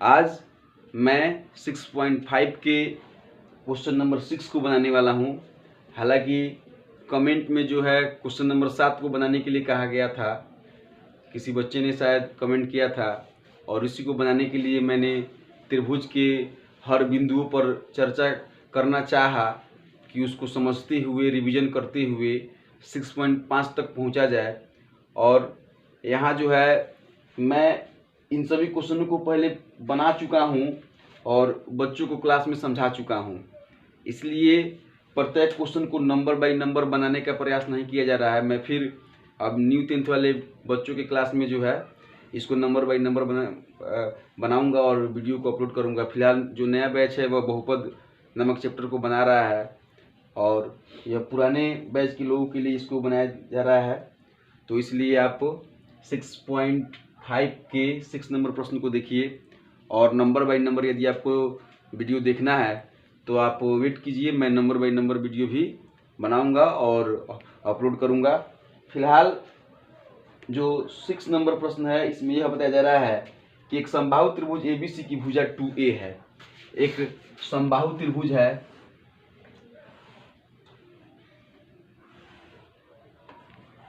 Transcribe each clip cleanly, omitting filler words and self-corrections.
आज मैं 6.5 के क्वेश्चन नंबर 6 को बनाने वाला हूं। हालांकि कमेंट में जो है क्वेश्चन नंबर 7 को बनाने के लिए कहा गया था, किसी बच्चे ने शायद कमेंट किया था और इसी को बनाने के लिए मैंने त्रिभुज के हर बिंदुओं पर चर्चा करना चाहा कि उसको समझते हुए रिवीजन करते हुए 6.5 तक पहुंचा जाए। और यहाँ जो है मैं इन सभी क्वेश्चनों को पहले बना चुका हूँ और बच्चों को क्लास में समझा चुका हूँ, इसलिए प्रत्येक क्वेश्चन को नंबर बाय नंबर बनाने का प्रयास नहीं किया जा रहा है। मैं फिर अब न्यू 10th वाले बच्चों के क्लास में जो है इसको नंबर बाय नंबर बनाऊंगा और वीडियो को अपलोड करूंगा। फिलहाल जो नया बैच है वह बहुपद नामक चैप्टर को बना रहा है और यह पुराने बैच के लोगों के लिए इसको बनाया जा रहा है। तो इसलिए आप 6.5 के 6 नंबर प्रश्न को देखिए और नंबर बाय नंबर यदि आपको वीडियो देखना है तो आप वेट कीजिए, मैं नंबर बाय नंबर वीडियो भी बनाऊंगा और अपलोड करूंगा। फिलहाल जो 6 नंबर प्रश्न है इसमें यह बताया जा रहा है कि एक समबाहु त्रिभुज ABC की भुजा 2A है। एक समबाहु त्रिभुज है,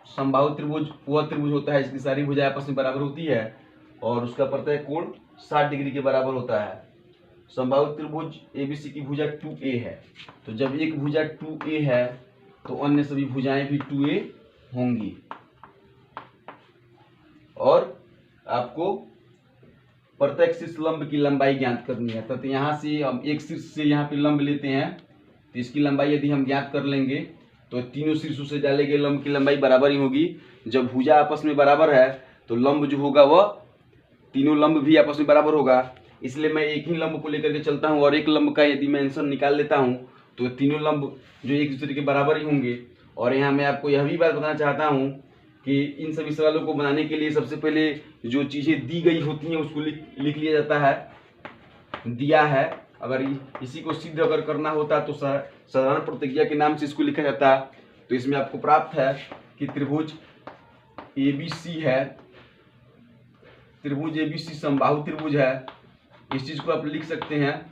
समबाहु त्रिभुज वह त्रिभुज होता है जिसकी सारी भुजाएं आपस में बराबर होती है और उसका प्रत्येक कोण 60 डिग्री के बराबर होता है। समबाहु त्रिभुज ABC की भुजा 2A है, तो जब एक भुजा 2A है तो अन्य सभी भुजाएं भी 2A होंगी। और आपको प्रत्येक शीर्ष लंब की लंबाई ज्ञात करनी है। तो यहाँ से हम एक शीर्ष से यहाँ पे लंब लेते हैं तो इसकी लंबाई यदि हम ज्ञात कर लेंगे तो तीनों शीर्षों से डाले गए लंब की लंबाई बराबर ही होगी। जब भुजा आपस में बराबर है तो लंब जो होगा वह तीनों लंब भी आपस में बराबर होगा। इसलिए मैं एक ही लंब को लेकर के चलता हूँ और एक लंब का यदि मैं आंसर निकाल लेता हूँ तो तीनों लंब जो एक दूसरे के बराबर ही होंगे। और यहाँ मैं आपको यह भी बात बताना चाहता हूँ कि इन सभी सवालों को बनाने के लिए सबसे पहले जो चीज़ें दी गई होती हैं उसको लिख लिया जाता है, दिया है। अगर इसी को सिद्ध अगर करना होता तो साधारण प्रतिज्ञा के नाम से इसको लिखा जाता। तो इसमें आपको प्राप्त है कि त्रिभुज ABC है, त्रिभुज ABC समबाहु त्रिभुज है, इस चीज को आप लिख सकते हैं।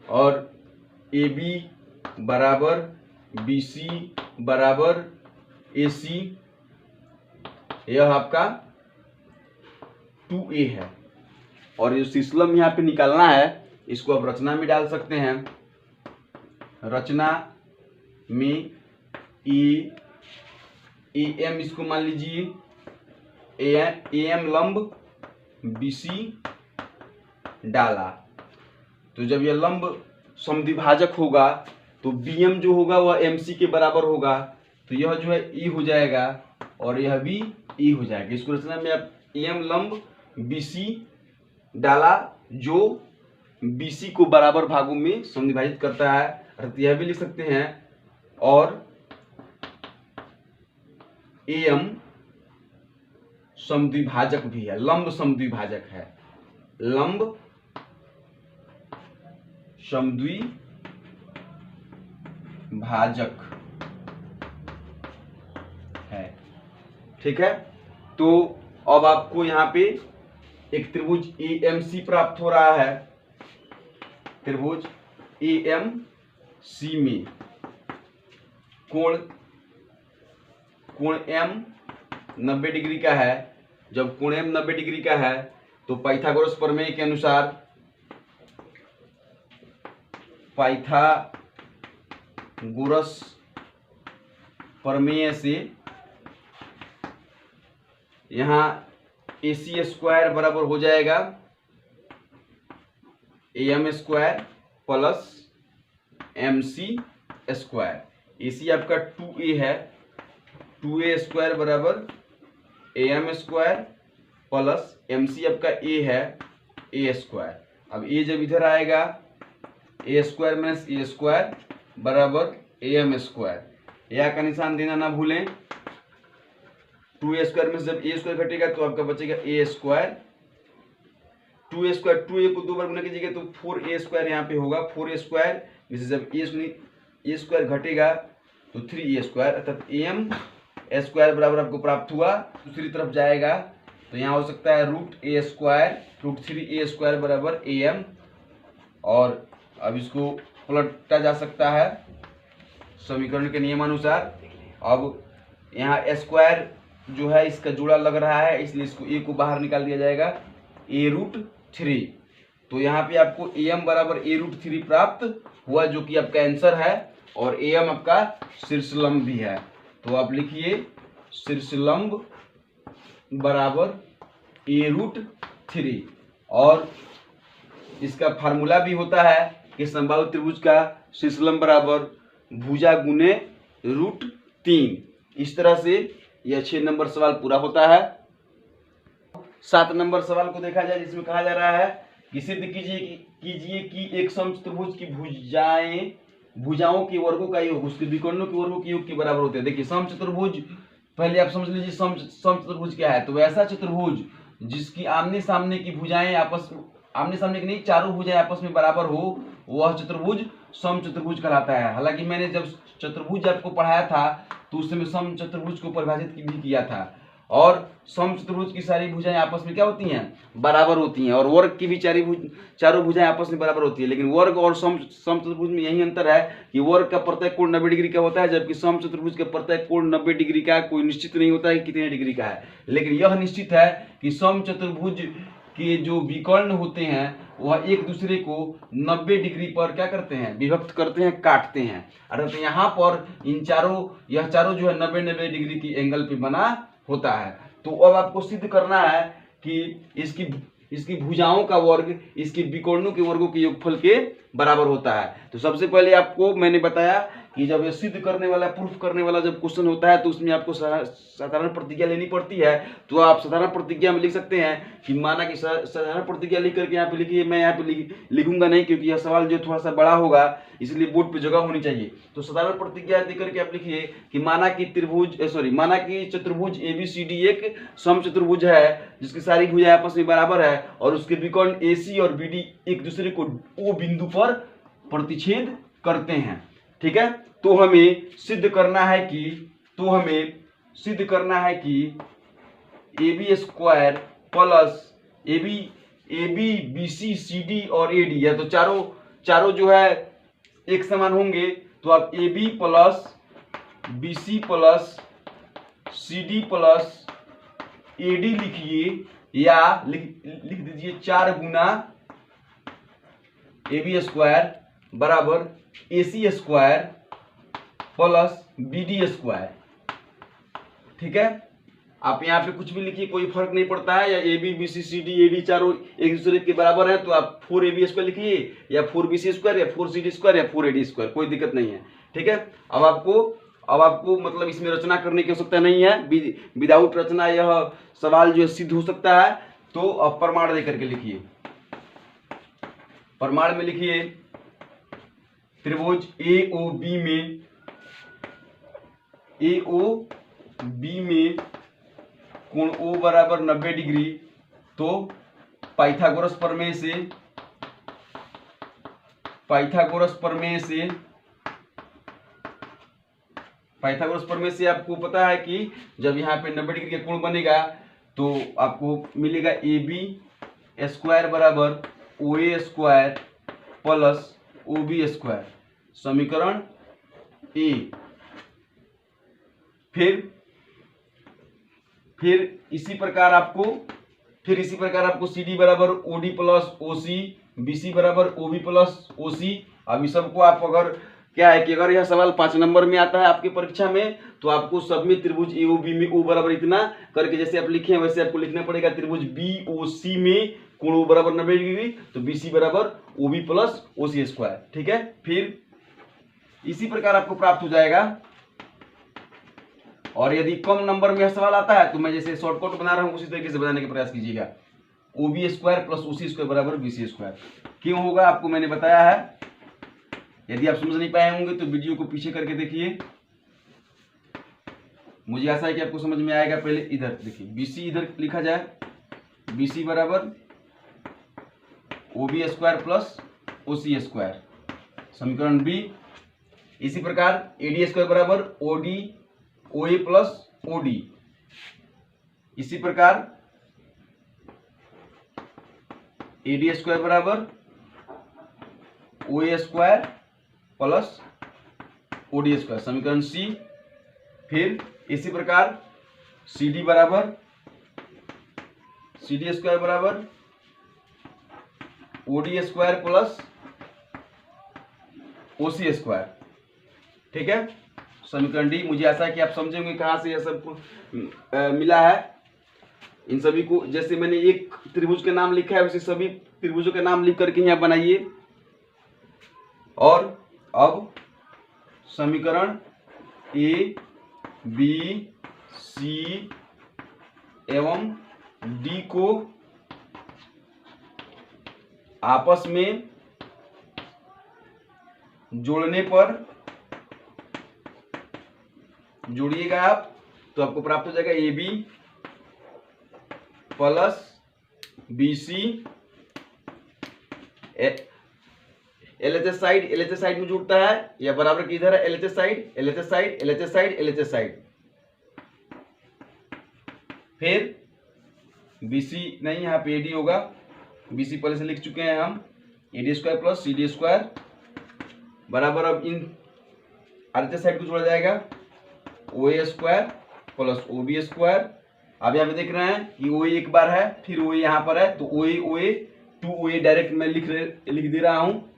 और AB बराबर BC बराबर AC, यह आपका 2A है। और जो शीर्षलंब यहाँ पे निकालना है इसको आप रचना में डाल सकते हैं। रचना में AM इसको मान लीजिए AM लंब BC डाला, तो जब यह लंब समद्विभाजक होगा तो BM जो होगा वह MC के बराबर होगा, तो यह जो है E हो जाएगा और यह भी E हो जाएगा। इसको रचना में आप AM लंब BC डाला जो BC को बराबर भागों में समद्विभाजित करता है, अर्थात यह भी लिख सकते हैं। और AM समद्विभाजक भी है, लंब समद्विभाजक है, लंब समद्विभाजक है। ठीक है, तो अब आपको यहाँ पे एक त्रिभुज AMC प्राप्त हो रहा है। त्रिभुज AMC में कोण M 90 डिग्री का है। जब कोण M 90 डिग्री का है तो पाइथागोरस प्रमेय के अनुसार, पाइथागोरस प्रमेय से यहाँ AC स्क्वायर बराबर हो जाएगा AM square plus MC square. AC आपका 2A है, 2A स्क्वायर बराबर AM स्क्वायर प्लस MC आपका A है, A स्क्वायर। अब A जब इधर आएगा A square minus A square बराबर AM स्क्वायर, या का निशान देना ना भूलें। 2A स्क्वायर में जब A स्क्वायर घटेगा तो आपका बचेगा A square, 2A square 2A को 2 बार गुना कीजिएगा तो 4A स्क्वायर यहाँ पे होगा। 4A स्क्वायर जिससे जब A स्क्वायर घटेगा तो 3A स्क्वायर, अर्थात AM स्क्वायर बराबर आपको प्राप्त हुआ। दूसरी तरफ जाएगा तो यहाँ हो सकता है √3a² बराबर am, और अब इसको पलटा जा सकता है समीकरण के नियमानुसार। अब यहाँ स्क्वायर जो है इसका जोड़ा लग रहा है, इसलिए इसको a को बाहर निकाल दिया जाएगा, a√3। तो यहाँ पे आपको am बराबर a√3 प्राप्त हुआ, जो कि आपका आंसर है, और am आपका शीर्षलंब भी है। तो आप लिखिए शीर्षलंब बराबर a√3, और इसका फार्मूला भी होता है कि समबाहु त्रिभुज का शीर्षलंब बराबर भुजा गुने √3। इस तरह से यह 6 नंबर सवाल पूरा होता है। 7 नंबर सवाल को देखा जाए, जिसमें कहा जा रहा है कि सिद्ध कीजिए कि एक समचतुर्भुज की भुजाओं के वर्गों का योग उसके विकर्णों के वर्गों के योग के बराबर होते हैं। देखिए समचतुर्भुज, पहले आप समझ लीजिए समचतुर्भुज क्या है। तो ऐसा चतुर्भुज जिसकी आमने सामने की भुजाएं आमने सामने की नहीं, चारों भुजाएं आपस में बराबर हो, वह चतुर्भुज समचतुर्भुज कहलाता है। हालांकि मैंने जब चतुर्भुज आपको पढ़ाया था तो उस समय समचतुर्भुज को परिभाषित भी किया था, और समचतुर्भुज की सारी भुजाएं आपस में क्या होती हैं, बराबर होती हैं, और वर्ग की भी चारों भुजाएं आपस में बराबर होती है। लेकिन वर्ग और समचतुर्भुज में यही अंतर है कि वर्ग का प्रत्येक कोण 90 डिग्री का होता है, जबकि समचतुर्भुज का प्रत्येक कोण 90 डिग्री का कोई निश्चित नहीं होता है कि कितने डिग्री का है। लेकिन यह निश्चित है कि समचतुर्भुज के जो विकर्ण होते हैं वह एक दूसरे को 90 डिग्री पर क्या करते हैं, विभक्त करते हैं, काटते हैं। अर्थात यहाँ पर यह चारों जो है 90 डिग्री की एंगल पे बना होता है। तो अब आपको सिद्ध करना है कि इसकी भुजाओं का वर्ग इसके विकर्णों के वर्गों के योगफल के बराबर होता है। तो सबसे पहले आपको मैंने बताया कि जब ये सिद्ध करने वाला, प्रूफ करने वाला जब क्वेश्चन होता है तो उसमें आपको साधारण प्रतिज्ञा लेनी पड़ती है। तो आप साधारण प्रतिज्ञा में लिख सकते हैं कि माना कि साधारण प्रतिज्ञा लिख करके यहाँ पे लिखिए। मैं यहाँ पे लिखूंगा नहीं, क्योंकि यह सवाल जो थोड़ा सा बड़ा होगा, इसलिए बोर्ड पे जगह होनी चाहिए। तो साधारण प्रतिज्ञा दे करके आप लिखिए कि माना कि चतुर्भुज ABCD एक समचतुर्भुज है जिसकी सारी भुजाएं आपस में बराबर है, और उसके विकर्ण AC और BD एक दूसरे को O बिंदु पर प्रतिच्छेद करते हैं। ठीक है। तो हमें सिद्ध करना है कि AB² plus AB BC CD और AD, या तो चारों जो है एक समान होंगे। तो आप AB plus BC plus CD plus AD लिखिए, या लिख दीजिए 4 गुना AB² बराबर AC² प्लस BD²। ठीक है। आप यहाँ पे कुछ भी लिखिए, कोई फर्क नहीं पड़ता है। या AB BC CD AD चारों एक दूसरे के बराबर है तो आप 4AB² लिखिए, या 4BC² या 4CD² या 4AD², कोई दिक्कत नहीं है। ठीक है। अब आपको मतलब इसमें रचना करने की आवश्यकता नहीं है। विदाउट रचना यह सवाल जो है सिद्ध हो सकता है। तो अब प्रमाण दे करके लिखिए। प्रमाण में लिखिए त्रिभुज AOB में कोण O बराबर 90 डिग्री। तो पाइथागोरस प्रमेय से आपको पता है कि जब यहाँ पे 90 डिग्री का कोण बनेगा तो आपको मिलेगा AB² बराबर OA² प्लस OB², समीकरण A। फिर इसी प्रकार आपको CD बराबर OD प्लस OC, BC बराबर OB प्लस OC। अब इस सबको आप अगर क्या है कि अगर यह सवाल 5 नंबर में आता है आपकी परीक्षा में, तो आपको सब में त्रिभुज AOB में O बराबर इतना करके जैसे आप लिखे हैं वैसे आपको लिखना पड़ेगा। त्रिभुज BOC में कोण O बराबर 90 डिग्री, तो BC बराबर OB प्लस OC²। ठीक है। फिर इसी प्रकार आपको प्राप्त हो जाएगा। और यदि कम नंबर में यह सवाल आता है तो मैं जैसे शॉर्टकट बना रहा हूं उसी तरीके से बनाने का प्रयास कीजिएगा। OB² प्लस OC² बराबर BC²। क्यों होगा आपको मैंने बताया है। यदि आप समझ नहीं पाए होंगे तो वीडियो को पीछे करके देखिए। मुझे आशा है कि आपको समझ में आएगा। पहले इधर देखिए, BC इधर लिखा जाए, BC बराबर OB² प्लस OC², समीकरण B। इसी प्रकार AD² बराबर OA प्लस OD। इसी प्रकार AD स्क्वायर बराबर OA square plus OD square, समीकरण C। फिर इसी प्रकार CD बराबर CD स्क्वायर बराबर OD square plus OC square, ठीक है, समीकरण डी। मुझे आशा है कि आप समझेंगे कहाँ से यह सब मिला है। इन सभी को जैसे मैंने एक त्रिभुज का नाम लिखा है वैसे सभी त्रिभुजों का नाम लिख करके यहाँ बनाइए। और अब समीकरण A B C एवं D को आपस में जोड़ने पर जोड़िएगा आप, तो आपको प्राप्त हो जाएगा AB plus BC। LHS side में जुड़ता है या बराबर की इधर है LHS side LHS side LHS side LHS side. फिर BC नहीं, यहाँ पे AD होगा, BC पहले से लिख चुके हैं हम, AD square plus CD square बराबर, अब इन RHS साइड को जोड़ा जाएगा OA square plus OB square. अब यहाँ पे देख रहे हैं कि OA एक बार है, फिर OA यहाँ पर है, तो OA 2OA डायरेक्ट मैं लिख दे रहा हूँ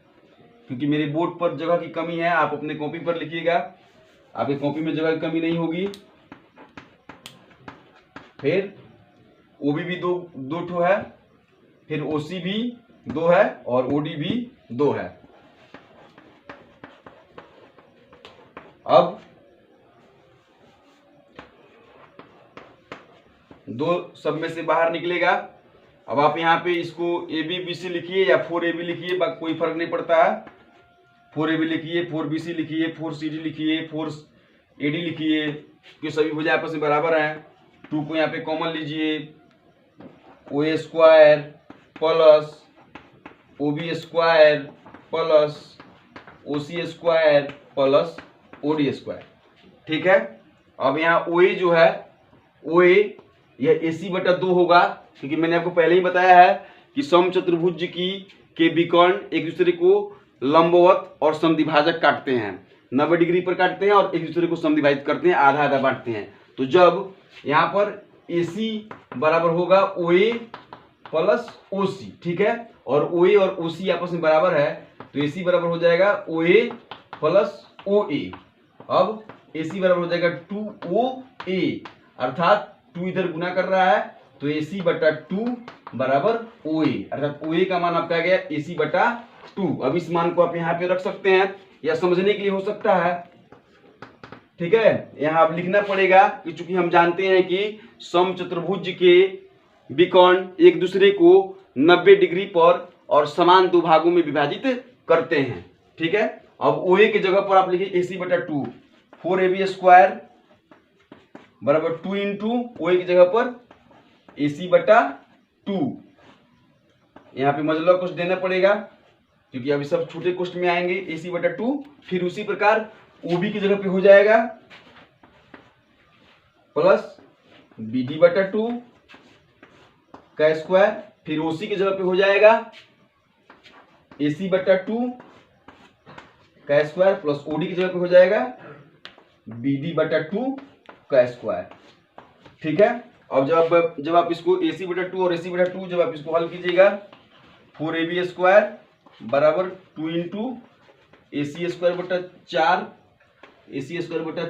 क्योंकि मेरे बोर्ड पर जगह की कमी है। आप अपने कॉपी पर लिखिएगा, आपकी कॉपी में जगह की कमी नहीं होगी। फिर OB भी दो ठो है, फिर OC भी 2 है और OD भी 2 है। अब दो सब में से बाहर निकलेगा। अब आप यहाँ पे इसको AB BC लिखिए या 4AB लिखिए, कोई फर्क नहीं पड़ता है। 4AB लिखिए, 4BC लिखिए, 4CD लिखिए, 4AD लिखिए, क्योंकि सभी भुजा आपस में बराबर हैं। 2 को यहाँ पे कॉमन लीजिए, OA square plus OB square plus OC square plus OD square, ठीक है। अब यहाँ OA जो है, OA यह AC/2 होगा, क्योंकि मैंने आपको पहले ही बताया है कि समचतुर्भुज के विकर्ण एक दूसरे को लंबवत और समद्विभाजक काटते हैं, 90 डिग्री पर काटते हैं और एक दूसरे को समद्विभाजित करते हैं, आधा आधा बांटते हैं। तो जब यहाँ पर AC बराबर होगा OA प्लस OC, ठीक है, और OA और OC आपस में बराबर है, तो AC बराबर हो जाएगा OA प्लस OA। अब AC बराबर हो जाएगा 2OA, अर्थात 2 इधर गुना कर रहा है, तो AC/2 बराबर OA, अर्थात OA का मान आपका आ गया AC/2। अब इस मान को आप यहाँ पे रख सकते हैं, या समझने के लिए हो सकता है, ठीक है। यहाँ आप लिखना पड़ेगा कि चूंकि हम जानते हैं कि समचतुर्भुज के विकर्ण एक दूसरे को 90 डिग्री पर और समान 2 भागों में विभाजित करते हैं, ठीक है। अब OA की जगह पर आप लिखिए AC/2, 4AB स्क्वायर बराबर 2 इंटू OA की जगह पर AC/2। यहाँ पे मजला कुछ देना पड़ेगा क्योंकि अभी सब छोटे क्वेश्चन में आएंगे। AC/2, फिर उसी प्रकार OB की जगह पे हो जाएगा प्लस BD/2 का स्क्वायर, फिर OC की जगह पे हो जाएगा AC/2 का स्क्वायर प्लस OD की जगह पे हो जाएगा BD/2 का स्क्वायर, ठीक है। अब जब आप इसको AC/2 और AC/2 जब आप इसको हल कीजिएगा, 4AB स्क्वायर बराबर 2 इंटू AC स्क्वायर बटा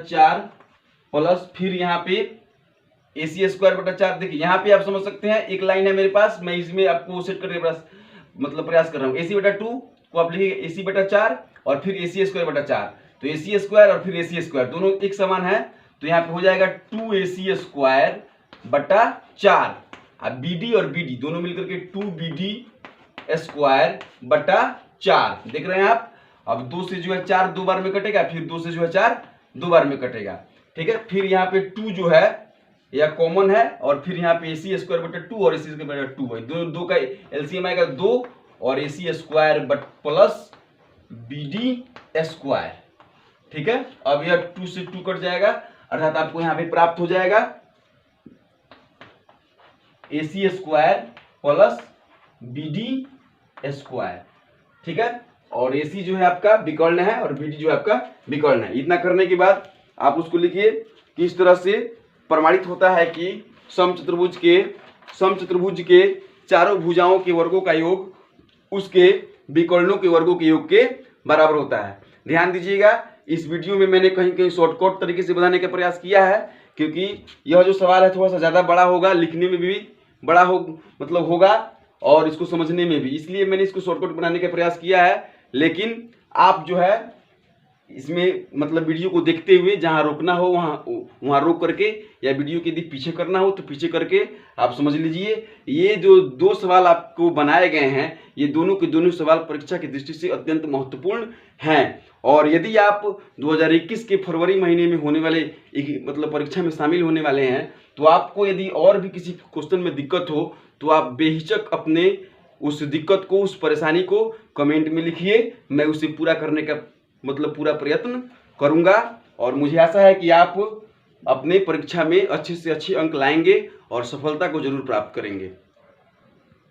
4 प्लस फिर यहाँ पे AC स्क्वायर बटा 4। देखिए यहाँ पे आप समझ सकते हैं, एक लाइन है मेरे पास, मैं इसमें आपको सेट करने का प्रयास कर रहा हूँ। AC/2 को आप लिखिए AC/4 और फिर AC स्क्वायर बटा 4, तो AC स्क्वायर और फिर AC स्क्वायर दोनों एक समान है, तो यहाँ पे हो जाएगा 2AC स्क्वायर बटा 4। अब BD और BD दोनों मिलकर के 2BD स्क्वायर बटा 4, देख रहे हैं आप। अब 2 से जो है 4 2 बार में कटेगा, फिर 2 से जो है 4 2 बार में कटेगा, ठीक है। फिर यहाँ पे 2 जो है यह कॉमन है, और फिर यहाँ पे AC स्क्वायर बटा 2 और AC स्क्वायर बटा 2 है, दो का LCM आएगा 2 और AC square but plus BD square, ठीक है। अब यह 2 से 2 कट जाएगा, अर्थात आपको यहाँ पे प्राप्त हो जाएगा AC square plus B D square, ठीक है। और AC जो है आपका विकर्ण है और BD जो है आपका विकर्ण है। इतना करने के बाद आप उसको लिखिए कि इस तरह से प्रमाणित होता है कि समचतुर्भुज के चारों भुजाओं के वर्गों का योग उसके विकर्णों के वर्गों के योग के बराबर होता है। ध्यान दीजिएगा, इस वीडियो में मैंने कहीं कहीं शॉर्टकट तरीके से बनाने का प्रयास किया है, क्योंकि यह जो सवाल है थोड़ा सा ज़्यादा बड़ा होगा, लिखने में भी बड़ा होगा और इसको समझने में भी, इसलिए मैंने इसको शॉर्टकट बनाने का प्रयास किया है। लेकिन आप जो है इसमें मतलब वीडियो को देखते हुए जहाँ रोकना हो वहाँ रोक करके, या वीडियो के यदि पीछे करना हो तो पीछे करके आप समझ लीजिए। ये जो दो सवाल आपको बनाए गए हैं, ये दोनों के दोनों सवाल परीक्षा की दृष्टि से अत्यंत महत्वपूर्ण हैं। और यदि आप 2021 के फरवरी महीने में होने वाले मतलब परीक्षा में शामिल होने वाले हैं, तो आपको यदि और भी किसी क्वेश्चन में दिक्कत हो तो आप बेहिचक अपने उस दिक्कत को, उस परेशानी को कमेंट में लिखिए। मैं उसे पूरा करने का मतलब पूरा प्रयत्न करूंगा और मुझे आशा है कि आप अपने परीक्षा में अच्छे से अच्छे अंक लाएंगे और सफलता को जरूर प्राप्त करेंगे।